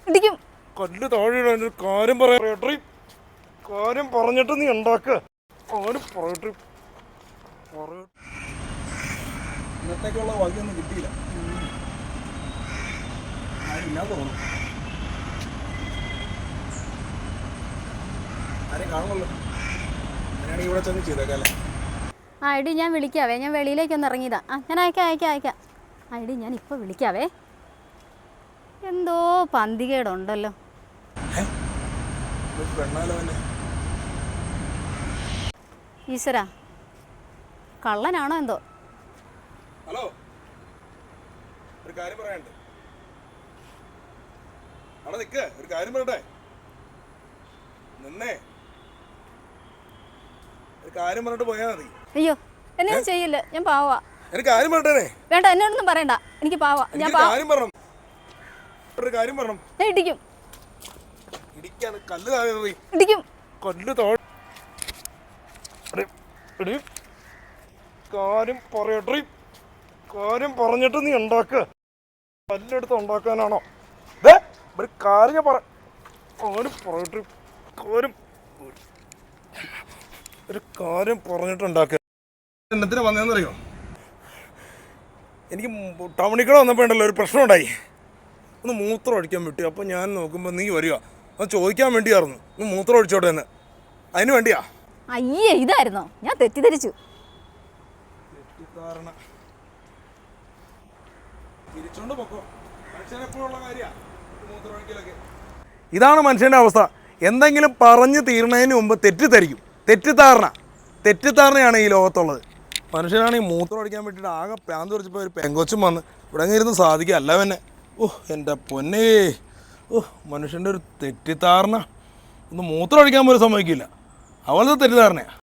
ഇടിക്കും. കല്ല് താഴെ കാര്യം പറയട്ടെ, കാര്യം പറഞ്ഞിട്ട് നീ ഉണ്ടാക്ക. കാര്യം പറയട്ടെ. ഇന്നത്തേക്കുള്ള വകയൊന്നും കിട്ടിയില്ല. ആരില്ലാ തോന്നുന്നു. ആരെയും കാണുമല്ലോ. അങ്ങനെയാണെങ്കിൽ ഇവിടെ ചെന്ന് ചെയ്തേക്കാം അല്ലേ? ആ എടി ഞാൻ വിളിക്കാവേ, ഞാൻ വെളിയിലേക്കൊന്ന് ഇറങ്ങിയതാ. ഞാൻ അയക്കാം. ആ എടി ഞാൻ ഇപ്പോൾ വിളിക്കാവേ. എന്തോ പന്തികേടുണ്ടല്ലോ. ഈശ്വരാ, കള്ളനാണോ എന്തോ. ഹലോ, ഒരു കാര്യം പറയാനുണ്ട്. അവിടെ നിൽക്ക്, ഒരു കാര്യം പറയട്ടെ. നിന്നേ, ഒരു കാര്യം പറഞ്ഞിട്ട് പോയാൽ മതി. അയ്യോ, എന്നെ ചെയ്യില്ല, ഞാൻ പാവാ. എനിക്ക് കാര്യം പറയട്ടെ. വേണ്ട, എന്നോടൊന്നും പറയണ്ട, എനിക്ക് പാവാ. ഞാൻ കാര്യം പറയണം. ഒരു കാര്യം പറയണം. ഞാൻ ഇടിക്കും. ഇടിക്കാണ്, കല്ല് താഴെ ഇടിക്കും. കല്ല് താഴെ. കാര്യം പറയട്ടെ, കാര്യം പറഞ്ഞിട്ട് നീ ഉണ്ടാക്ക. കല്ലെടുത്ത് ഉണ്ടാക്കാനാണോ? ഒരു കാര്യം പറ. കാര്യം പറയട്ടെ, കാര്യം ഒരു കാര്യം പറഞ്ഞിട്ട് ഉണ്ടാക്കുക. എന്നത്തിന് വന്നതെന്നറിയോ? എനിക്ക് ടൗണിക്കൂടെ വന്നപ്പോൾ ഉണ്ടല്ലോ ഒരു പ്രശ്നം ഉണ്ടായി. ഒന്ന് മൂത്രം ഒഴിക്കാൻ വിട്ടു. അപ്പോൾ ഞാൻ നോക്കുമ്പോൾ നീ വരിക. അത് ചോദിക്കാൻ വേണ്ടിയായിരുന്നു, ഒന്ന് മൂത്രം ഒഴിച്ചോട്ടെ എന്ന്. അതിന് വേണ്ടിയാ. അയ്യേ, ഇതായിരുന്നോ? ഞാൻ തെറ്റിദ്ധരിച്ചു. തെറ്റിദ്ധാരണ തിരിച്ചോണ്ട് പൊക്കോ. മനുഷ്യനെപ്പോഴുള്ള കാര്യമാണ് മൂത്രം ഒഴിക്കലൊക്കെ. ഇതാണ് മനുഷ്യൻ്റെ അവസ്ഥ. എന്തെങ്കിലും പറഞ്ഞ് തീർന്നതിന് മുമ്പ് തെറ്റിദ്ധരിക്കും. തെറ്റിദ്ധാരണയാണ് ഈ ലോകത്തുള്ളത്. മനുഷ്യനാണെങ്കിൽ മൂത്രം അടിക്കാൻ വേണ്ടിയിട്ട് ആകെ പ്രാന്ത് പിടിച്ചപ്പോൾ ഒരു പെങ്കൊച്ചും വന്ന് ഇവിടെ ഇരുന്ന് സാധിക്കുക അല്ല തന്നെ. എൻ്റെ പൊന്നേ, മനുഷ്യൻ്റെ ഒരു തെറ്റിദ്ധാരണ. ഒന്ന് മൂത്രം അടിക്കാൻ പോലും സമ്മതിക്കില്ല. അവളത് തെറ്റിദ്ധാരണയാണ്.